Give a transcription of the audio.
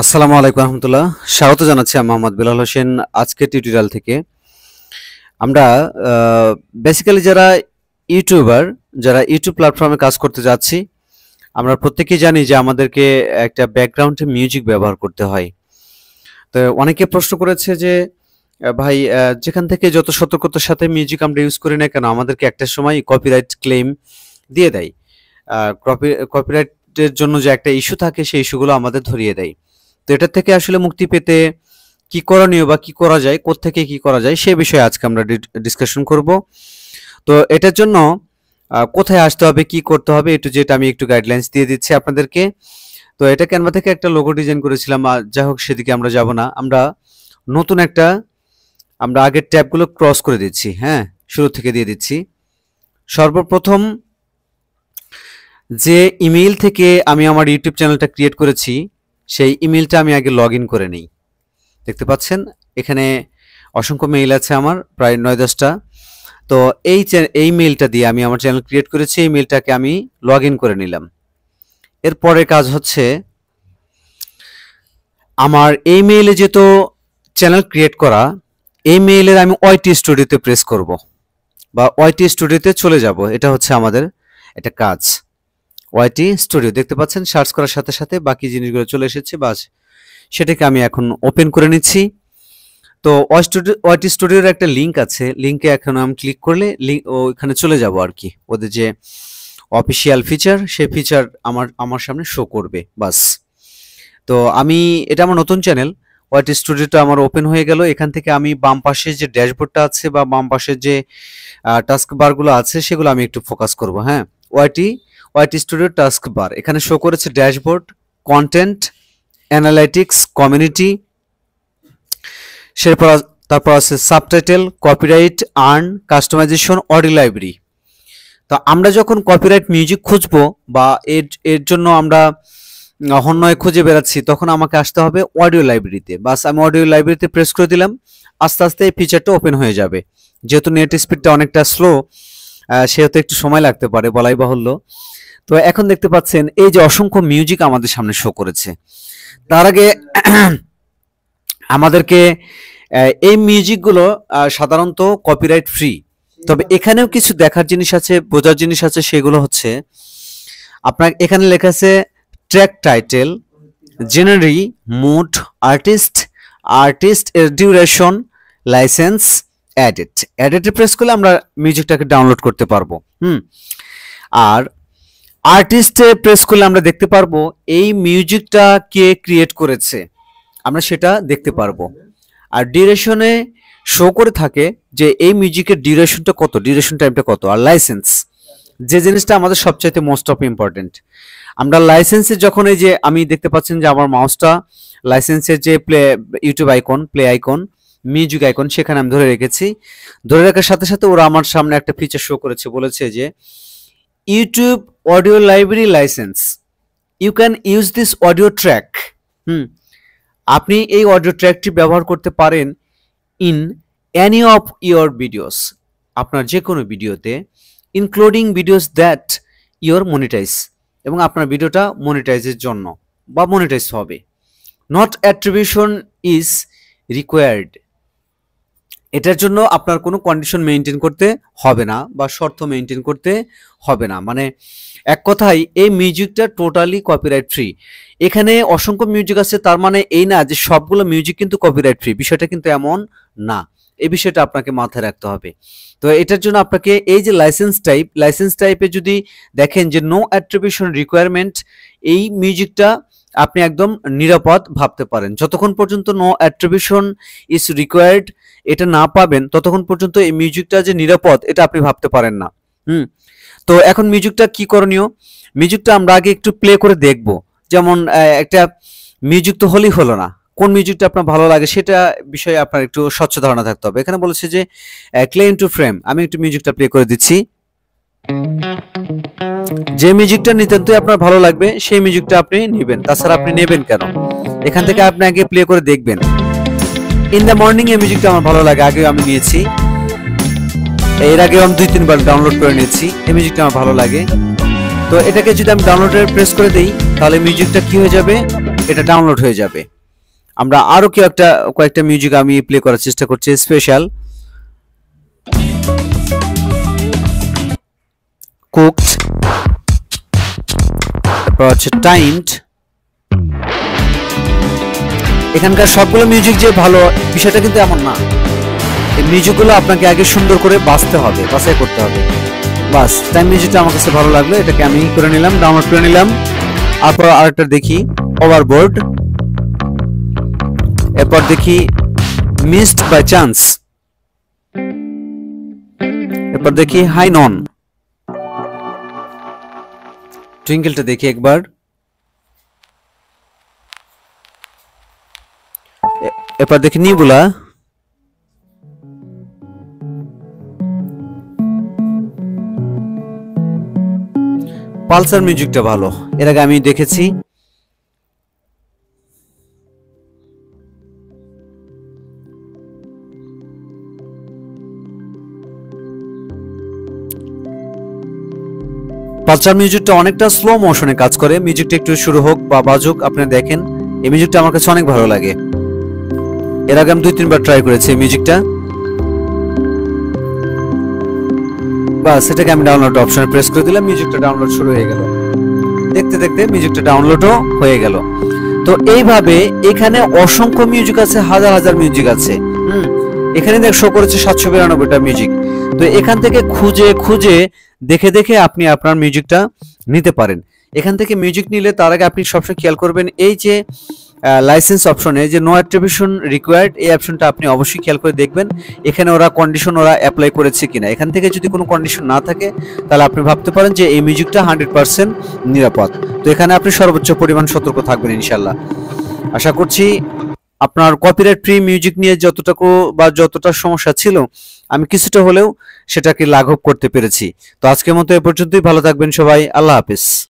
আসসালামু আলাইকুম রহমতুল্লাহ। স্বাগত জানাচ্ছি আমি মোহাম্মদ বেলাল হোসেন। আজকে টিউটোরিয়াল থেকে আমরা বেসিক্যালি যারা ইউটিউব প্ল্যাটফর্মে কাজ করতে যাচ্ছি, আমরা প্রত্যেকেই জানি যে আমাদেরকে একটা ব্যাকগ্রাউন্ডে মিউজিক ব্যবহার করতে হয়। তো অনেকে প্রশ্ন করেছে যে ভাই, যেখান থেকে যত সতর্কতার সাথে মিউজিক আমরা ইউজ করি না কেন, আমাদেরকে একটা সময় কপিরাইট ক্লেম দিয়ে দেয়। কপিরাইটের জন্য যে একটা ইস্যু থাকে, সেই ইস্যুগুলো আমাদের ধরিয়ে দেয়। তো এটা থেকে আসলে মুক্তি পেতে কি করণীয় বা কি করা যায়, কোত্থেকে কি করা যায়, সে বিষয়ে আজকে আমরা ডিসকাশন করব। তো এটার জন্য কোথায় আসতে হবে, কি করতে হবে, একটু যেটা আমি একটু গাইডলাইন্স দিয়ে দিচ্ছি আপনাদেরকে। তো এটা ক্যানভা থেকে একটা লোগো ডিজাইন করেছিলাম, যাই হোক সেদিকে আমরা যাব না। আমরা আগের ট্যাবগুলো ক্রস করে দিচ্ছি। হ্যাঁ, শুরু থেকে দিয়ে দিচ্ছি। সর্বপ্রথম যে ইমেইল থেকে আমি আমার ইউটিউব চ্যানেলটা ক্রিয়েট করেছি, সেই ইমেইলটা আমি আগে লগ ইন করে নিই। দেখতে পাচ্ছেন এখানে অসংখ্য মেইল আছে আমার, প্রায় 9-10টা। তো এই মেইলটা দিয়ে আমি আমার চ্যানেল ক্রিয়েট করেছি, এই মেইলটাকে আমি লগ ইন করে নিলাম। এরপরে কাজ হচ্ছে, আমার এই মেইলে যেহেতু চ্যানেল ক্রিয়েট করা, এই মেইলের আমি ওয়াইটি স্টুডিওতে প্রেস করব বা ওয়াইটি স্টুডিওতে চলে যাব। এটা হচ্ছে আমাদের একটা কাজ। ওয়াইটি স্টুডিও দেখতে পাচ্ছেন, সার্চ করার সাথে সাথে বাকি জিনিসগুলো চলে এসেছে। বাস সেটাকে আমি এখন ওপেন করে নিচ্ছি। তো ওয়াইটি স্টুডিওর একটা লিঙ্ক আছে, লিঙ্কে এখন আমি ক্লিক করলে ওইখানে চলে যাব আর কি। ওদের যে অফিসিয়াল ফিচার, সেই ফিচার আমার সামনে শো করবে। বাস, তো এটা আমার নতুন চ্যানেল, ওয়াইটি স্টুডিওটা আমার ওপেন হয়ে গেল। এখান থেকে আমি বাম পাশে যে ড্যাশবোর্ডটা আছে বা বাম পাশে যে টাস্ক বারগুলো আছে, সেগুলো আমি একটু ফোকাস করব। হ্যাঁ, ওয়াইটি স্টুডিও টাস্ক বার এখানে শো করেছে ড্যাশবোর্ড, কন্টেন্ট, অ্যানালাইটিক্স, কমিউনিটি, তারপর আছে subtitle, copyright, earn, customization, audio library. তো আমরা যখন কপিরাইট মিউজিক খুঁজবো বা এর জন্য আমরা হন্যয় খুঁজে বেড়াচ্ছি, তখন আমাকে আসতে হবে অডিও লাইব্রেরিতে। বাস, আমি অডিও লাইব্রেরিতে প্রেস করে দিলাম। আস্তে আস্তে এই ফিচারটা ওপেন হয়ে যাবে। যেহেতু নেট স্পিডটা অনেকটা স্লো, সেহেতু একটু সময় লাগতে পারে, বলাই বাহুল্য। তো এখন দেখতে পাচ্ছেন এই যে অসংখ্য মিউজিক আমাদের সামনে শো করেছে। তার আগে আমাদেরকে এই মিউজিকগুলো সাধারণত কপিরাইট ফ্রি, তবে এখানেও কিছু দেখার জিনিস আছে, বোঝার জিনিস আছে। সেগুলো হচ্ছে, আপনার এখানে লেখা আছে ট্র্যাক টাইটেল, জেনারি, মুড, আর্টিস্ট এর ডিউরেশন, লাইসেন্স, এডিটে প্রেস করলে আমরা মিউজিকটাকে ডাউনলোড করতে পারবো। আর আর্টিস্টে প্রেস করলে আমরা দেখতে পারবো এই মিউজিকটা কে ক্রিয়েট করেছে, আমরা সেটা দেখতে পারবো। আর ডিউরেশনে শো করে থাকে যে এই মিউজিকের ডিউরেশনটা কত, ডিউরেশন টাইমটা কত। আর লাইসেন্স, যে জিনিসটা আমাদের সবচাইতে মোস্ট অফ ইম্পর্টেন্ট। আমরা লাইসেন্সে যখন এই যে আমি দেখতে পাচ্ছেন যে আমার মাউসটা লাইসেন্সের যে YouTube icon, play icon, music icon, সেখানে আমি ধরে রেখেছি। ধরে রাখার সাথে সাথে ওরা আমার সামনে একটা ফিচার শো করেছে, বলেছে যে YouTube audio library license, you can use this audio track. আপনি এই অডিও ট্র্যাকটি ব্যবহার করতে পারেন in any of your videos, আপনার যে কোনো ভিডিওতে, including videos that your monetize, এবং আপনার ভিডিওটা মনিটাইজের জন্য বা মনিটাইজ হবে। নট অ্যাট্রিবিউশন ইজ রিকোয়ার্ড, এটার জন্য আপনার কোনো কন্ডিশন মেনটেন করতে হবে না বা শর্ত মেনটেন করতে হবে না। মানে এক কথায় এই মিউজিকটা টোটালি কপিরাইট ফ্রি। এখানে অসংখ্য মিউজিক আছে, তার মানে এই না যে সবগুলো মিউজিক কিন্তু কপিরাইট ফ্রি, বিষয়টা কিন্তু এমন না। এই বিষয়টা আপনাকে মাথায় রাখতে হবে। তো এটার জন্য আপনাকে এই যে লাইসেন্স টাইপে যদি দেখেন যে নো অ্যাট্রিবিউশন রিকোয়ারমেন্ট, এই মিউজিকটা আপনি একদম নিরাপদ ভাবতে পারেন। যতক্ষণ পর্যন্ত নো অ্যাট্রিবিউশন ইজ রিকোয়ার্ড এটা না পাবেন, ততক্ষণ পর্যন্ত এই মিউজিকটা যে নিরাপদ এটা আপনি ভাবতে পারেন না। তো এখন মিউজিকটা কি করণীয়, মিউজিকটা আমরা আগে একটু প্লে করে দেখব। যেমন একটা মিউজিক তো হলেই হলো না, কোন মিউজিকটা আপনার ভালো লাগে সেটা বিষয়ে আপনার একটু স্বচ্ছ ধারণা থাকতে হবে। এখানে বলেছে যে ক্লেম টু ফ্রেম, আমি একটু মিউজিকটা প্লে করে দিচ্ছি। যে মিউজিকটা নিতান্তই আপনার ভালো লাগবে সেই মিউজিকটা আপনি নেবেন, তাছাড়া আপনি নেবেন কেন? এখান থেকে আপনি আগে প্লে করে দেখবেন। ইন দ্য মর্নিং এই মিউজিকটা আমার ভালো লাগে, আগেও আমি নিয়েছি, এর আগেও আমি 2-3 বার ডাউনলোড করে নিয়েছি। এই মিউজিকটা আমার ভালো লাগে। তো এটাকে যদি আমি ডাউনলোডে প্রেস করে দেই, তাহলে মিউজিকটা কি হয়ে যাবে, এটা ডাউনলোড হয়ে যাবে। আমরা আরো কয়েকটা মিউজিক আমি প্লে করার চেষ্টা করছি স্পেশাল। কুকড, তারপর হচ্ছে টাইমড। এখানকার সবগুলো মিউজিক যে ভালো বিষয়টা কিন্তু এমন না, এই মিউজিকগুলো আপনাকে আগে সুন্দর করে বাছাই করতে হবে। বাস, টাইম মিউজিকটা আমার কাছে ভালো লাগলো, এটাকে আমি করে নিলাম, ডাউনলোড করে নিলাম। তারপর আরেকটা দেখি ওভারবোর্ড, এরপর দেখি মিসড বাই চান্স, এরপর দেখি হাই নন, টুইঙ্কেলটা দেখি একবার, এরপর দেখি নিবুলা, পালসার মিউজিকটা ভালো, এর আগে আমি দেখেছি। পালসার মিউজিকটা অনেকটা স্লো মোশনে কাজ করে। মিউজিকটা একটু শুরু হোক বা বাজুক, আপনারা দেখেন এই মিউজিকটা আমার কাছে অনেক ভালো লাগে। এর আগে আমি 2-3 বার ট্রাই করেছি এই মিউজিকটা। বাস, এটাকে আমি ডাউনলোড অপশনে প্রেস করে দিলাম, মিউজিকটা ডাউনলোড শুরু হয়ে গেল। দেখতে দেখতে মিউজিকটা ডাউনলোডও হয়ে গেল। তো এইভাবে এখানে অসংখ্য মিউজিক আছে, হাজার হাজার মিউজিক আছে। এখানে দেখ শো করেছে 792টা মিউজিক। তো এখান থেকে খুঁজে খুঁজে দেখে দেখে আপনি আপনার মিউজিকটা নিতে পারেন। এখান থেকে মিউজিক নিলে তার আগে আপনি সবসময় খেয়াল করবেন এই যে লাইসেন্স অপশনে যে নো অ্যাট্রিবিউশন রিকোয়ার্ড, এই অপশনটা আপনি অবশ্যই খেয়াল করে দেখবেন এখানে কন্ডিশন ওরা অ্যাপ্লাই করেছে কিনা। এখান থেকে যদি কোনো কন্ডিশন না থাকে তাহলে আপনি ভাবতে পারেন যে এই মিউজিকটা 100% নিরাপদ। তো এখানে আপনি সর্বোচ্চ পরিমাণ সতর্ক থাকবেন ইনশাল্লাহ। আশা করছি আপনার কপিরাইট ফ্রি মিউজিক নিয়ে যতটা সমস্যা ছিল আমি কিছুটা হলেও সেটাকে লাঘব করতে পেরেছি। তো আজকের মতো এ পর্যন্তই, ভালো থাকবেন সবাই, আল্লাহ হাফেজ।